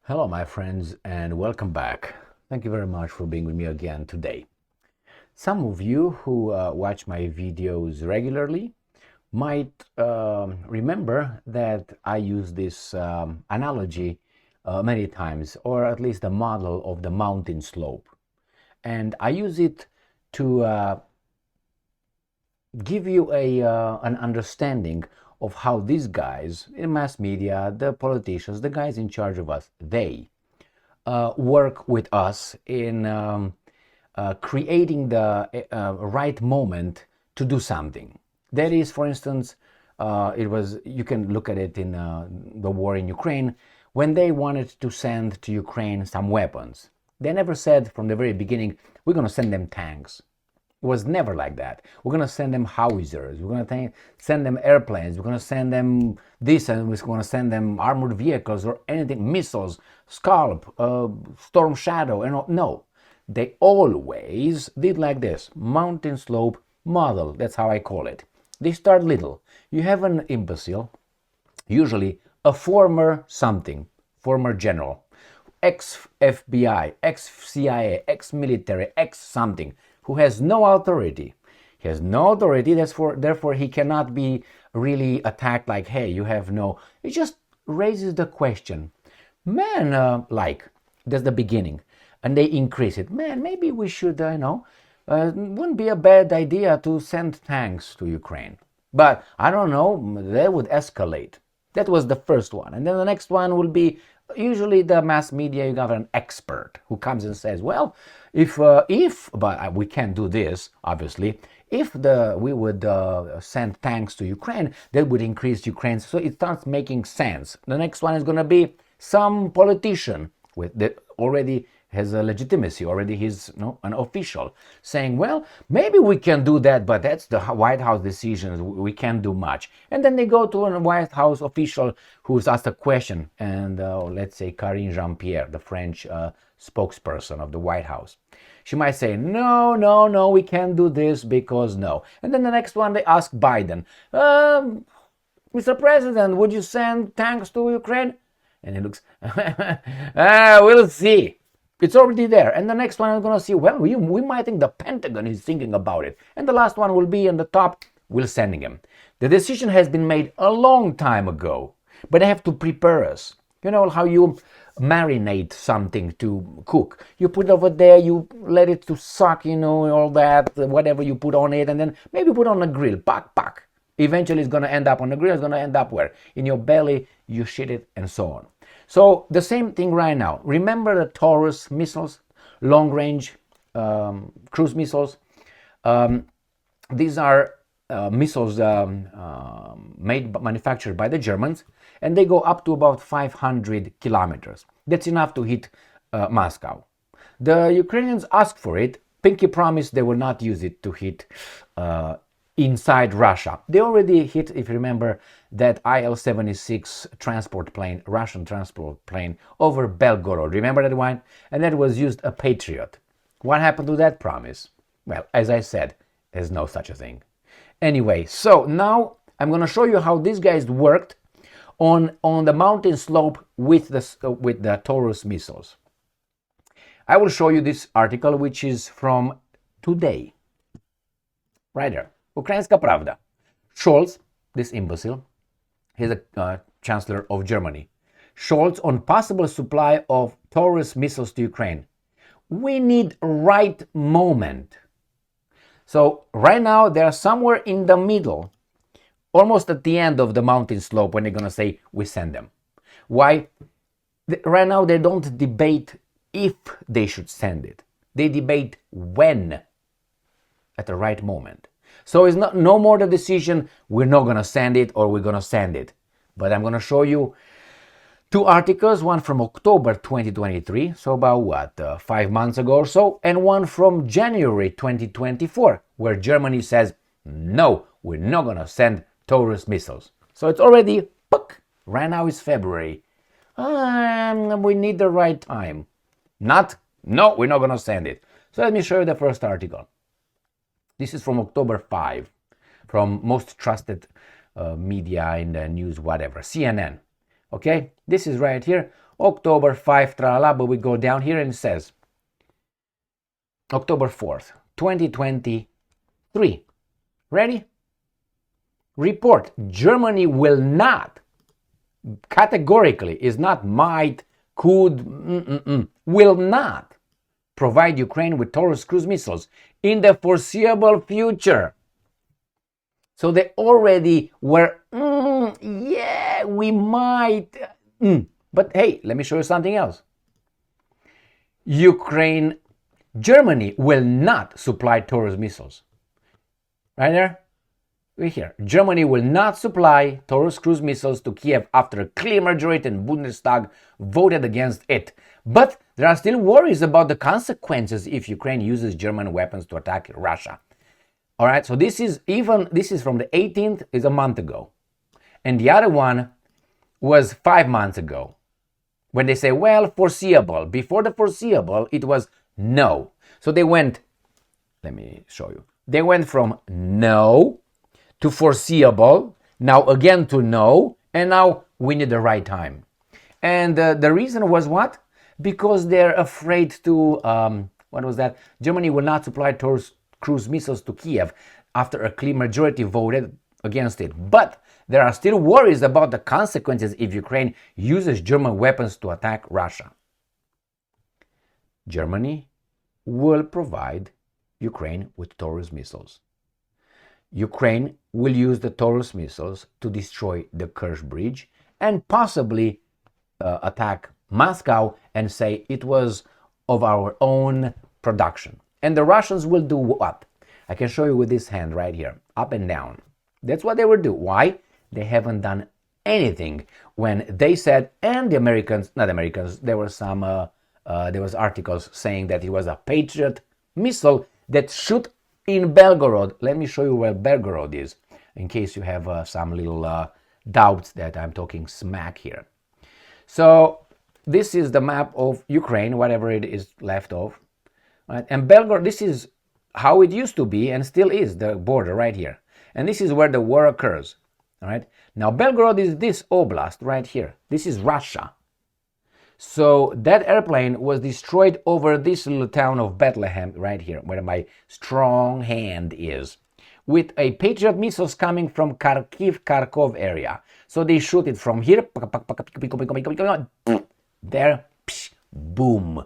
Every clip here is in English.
Hello, my friends, and welcome back. Thank you very much for being with me again today. Some of you who watch my videos regularly might remember that I use this analogy many times, or at least a model of the mountain slope. And I use it to give you an understanding of how these guys in mass media, the politicians, the guys in charge of us, they work with us in creating the right moment to do something. That is, for instance, you can look at it in the war in Ukraine, when they wanted to send to Ukraine some weapons. They never said from the very beginning, we're going to send them tanks. It was never like that. We're going to send them howitzers. We're going to send them airplanes. We're going to send them this, and we're going to send them armored vehicles or anything, missiles, Scalp, Storm Shadow, and all. No. They always did like this. Mountain slope model. That's how I call it. They start little. You have an imbecile, usually a former something, former general, ex-FBI, ex-CIA, ex-military, ex-something, who has no authority. He has no authority, therefore he cannot be really attacked like, hey, you have no... It just raises the question. Man, that's the beginning. And they increase it. Man, maybe we should, wouldn't be a bad idea to send tanks to Ukraine. But I don't know, they would escalate. That was the first one. And then the next one will be, usually the mass media, you got an expert who comes and says, well, but we can't do this, obviously, if we would send tanks to Ukraine, that would increase Ukraine. So it starts making sense. The next one is going to be some politician that already has a legitimacy, already he's an official, saying, well, maybe we can do that, but that's the White House decisions, we can't do much. And then they go to a White House official who's asked a question, and let's say Karine Jean-Pierre, the French spokesperson of the White House. She might say, no, no, no, we can't do this because no. And then the next one, they ask Biden, Mr. President, would you send tanks to Ukraine? And he looks, we'll see. It's already there. And the next one I'm going to see, well, we might think the Pentagon is thinking about it. And the last one will be in the top, we're sending him. The decision has been made a long time ago, but they have to prepare us. You know how you marinate something to cook. You put it over there, you let it to suck, all that, whatever you put on it, and then maybe put on a grill, pack. Eventually it's going to end up on the grill, it's going to end up where? In your belly, you shit it, and so on. So the same thing right now. Remember the Taurus missiles, long-range cruise missiles? These are missiles manufactured by the Germans, and they go up to about 500 kilometers. That's enough to hit Moscow. The Ukrainians asked for it. Pinky promised they will not use it to hit inside Russia. They already hit, if you remember, that Il-76 transport plane, Russian transport plane, over Belgorod. Remember that one? And that was used a Patriot. What happened to that promise? Well, as I said, there's no such a thing. Anyway, so now I'm going to show you how these guys worked on the mountain slope with the Taurus missiles. I will show you this article, which is from today. Right there. Ukrainska Pravda. Scholz, this imbecile, he's a chancellor of Germany. Scholz on possible supply of Taurus missiles to Ukraine. We need right moment. So right now they're somewhere in the middle, almost at the end of the mountain slope when they're going to say we send them. Why? Right now they don't debate if they should send it. They debate when, at the right moment. So it's no more the decision, we're not going to send it or we're going to send it. But I'm going to show you two articles, one from October 2023, so about 5 months ago or so, and one from January 2024, where Germany says, no, we're not going to send Taurus missiles. So it's already, right now it's February. We need the right time. No, we're not going to send it. So let me show you the first article. This is from October 5, from most trusted media in the news, whatever, CNN. Okay, this is right here. October 5, tralala, but we go down here and it says October 4th, 2023. Ready? Report: Germany will not, categorically, is not might, could, will not provide Ukraine with Taurus cruise missiles in the foreseeable future. So they already were, yeah, we might. But hey, let me show you something else. Germany will not supply Taurus missiles. Right there? Right here. Germany will not supply Taurus cruise missiles to Kiev after a clear majority in Bundestag voted against it. But there are still worries about the consequences if Ukraine uses German weapons to attack Russia. All right, so this is from the 18th, is a month ago. And the other one was 5 months ago. When they say, well, foreseeable. Before the foreseeable, it was no. So they went, let me show you. They went from no to foreseeable, now again to no, and now we need the right time. And the reason was what? Because they're afraid to, what was that? Germany will not supply Taurus cruise missiles to Kiev after a clear majority voted against it. But there are still worries about the consequences if Ukraine uses German weapons to attack Russia. Germany will provide Ukraine with Taurus missiles. Ukraine will use the Taurus missiles to destroy the Kerch Bridge and possibly attack Moscow and say it was of our own production. And the Russians will do what? I can show you with this hand right here, up and down. That's what they will do. Why? They haven't done anything when they said, and the Americans, not Americans, there were some, there was articles saying that it was a Patriot missile that shoot in Belgorod. Let me show you where Belgorod is, in case you have some little doubts that I'm talking smack here. So this is the map of Ukraine, whatever it is left of. Right? And Belgorod, this is how it used to be and still is, the border right here. And this is where the war occurs. All right. Now Belgorod is this oblast right here. This is Russia. So that airplane was destroyed over this little town of Bethlehem right here, where my strong hand is, with a Patriot missiles coming from Kharkov area. So they shoot it from here, there, boom.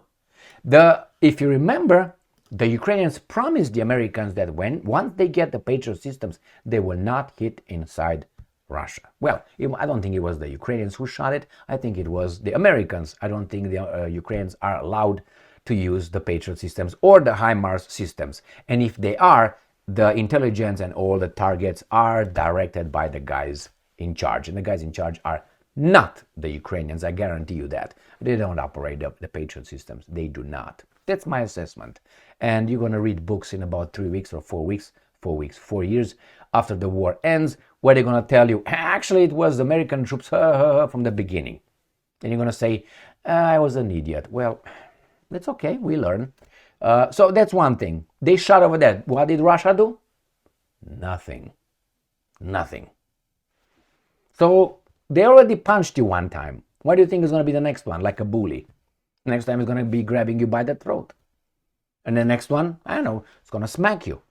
If you remember, the Ukrainians promised the Americans that once they get the Patriot systems, they will not hit inside Russia. Well, I don't think it was the Ukrainians who shot it. I think it was the Americans. I don't think the Ukrainians are allowed to use the Patriot systems or the HIMARS systems. And if they are, the intelligence and all the targets are directed by the guys in charge. And the guys in charge are not the Ukrainians. I guarantee you that. They don't operate the Patriot systems. They do not. That's my assessment. And you're going to read books in about 3 weeks or 4 weeks, 4 years after the war ends, where they're going to tell you, actually, it was American troops from the beginning. And you're going to say, I was an idiot. Well, that's okay. We learn. So that's one thing. They shot over there. What did Russia do? Nothing. Nothing. So they already punched you one time. What do you think is going to be the next one? Like a bully. Next time it's going to be grabbing you by the throat. And the next one, I don't know, it's going to smack you.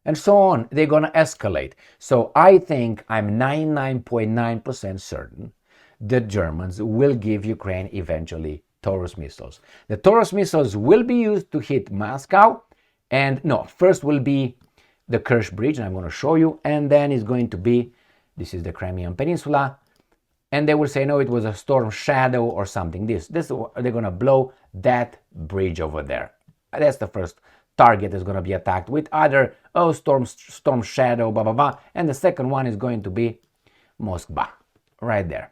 And so on. They're going to escalate. So I think I'm 99.9% certain the Germans will give Ukraine eventually Taurus missiles. The Taurus missiles will be used to hit Moscow. And no, first will be the Kerch Bridge, and I'm going to show you. And then it's going to be, this is the Crimean Peninsula. And they will say, no, it was a storm shadow or something. They're going to blow that bridge over there. That's the first target is going to be attacked with either, storm shadow, blah, blah, blah. And the second one is going to be Moskva, right there.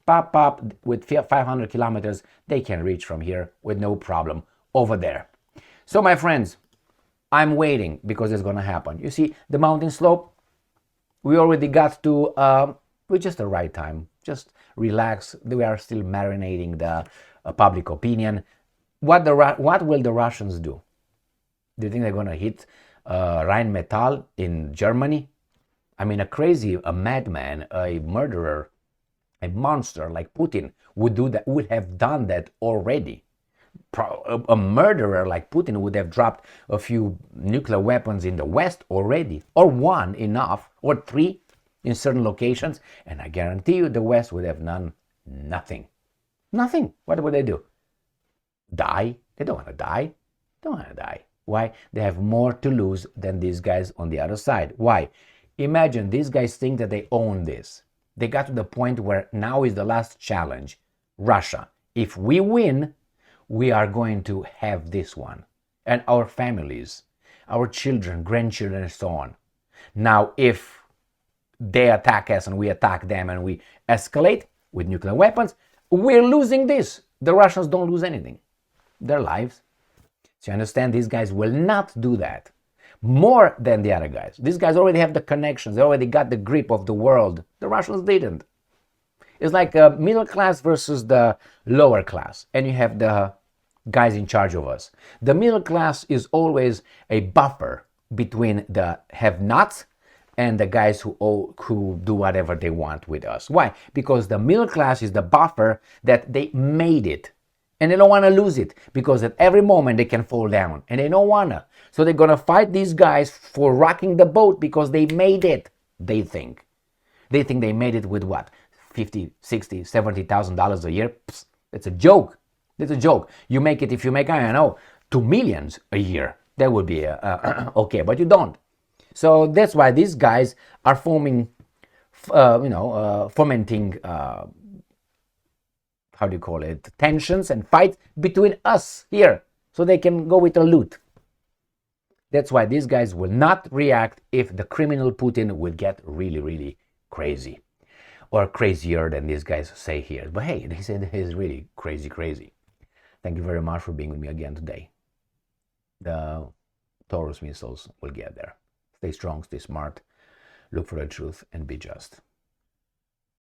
Pop, pop, with 500 kilometers, they can reach from here with no problem over there. So, my friends, I'm waiting because it's going to happen. You see, the mountain slope, we already got to, with just the right time. Just relax. We are still marinating the public opinion. What will the Russians do? Do you think they're going to hit Rheinmetall in Germany? I mean, a madman, a murderer, A monster like Putin would do that, would have done that already. A murderer like Putin would have dropped a few nuclear weapons in the West already, or one enough, or three in certain locations, and I guarantee you the West would have nothing. Nothing. What would they do? Die? They don't want to die. They don't want to die. Why? They have more to lose than these guys on the other side. Why? Imagine these guys think that they own this. They got to the point where now is the last challenge. Russia. If we win, we are going to have this one. And our families, our children, grandchildren, and so on. Now, if they attack us and we attack them and we escalate with nuclear weapons, we're losing this. The Russians don't lose anything. Their lives. So you understand, these guys will not do that. More than the other guys. These guys already have the connections. They already got the grip of the world. The Russians didn't. It's like a middle class versus the lower class. And you have the guys in charge of us. The middle class is always a buffer between the have-nots and the guys who do whatever they want with us. Why? Because the middle class is the buffer that they made it. And they don't want to lose it, because at every moment they can fall down. And they don't want to. So they're going to fight these guys for rocking the boat because they made it, they think. They think they made it with what? $50,000, $60,000, $70,000 a year? Psst, it's a joke. It's a joke. You make it, if you make, I don't know, $2 million a year. That would be okay, but you don't. So that's why these guys are fomenting, how do you call it, tensions and fights between us here, so they can go with the loot. That's why these guys will not react if the criminal Putin would get really, really crazy. Or crazier than these guys say here. But hey, they said he's really crazy. Thank you very much for being with me again today. The Taurus missiles will get there. Stay strong, stay smart, look for the truth, and be just.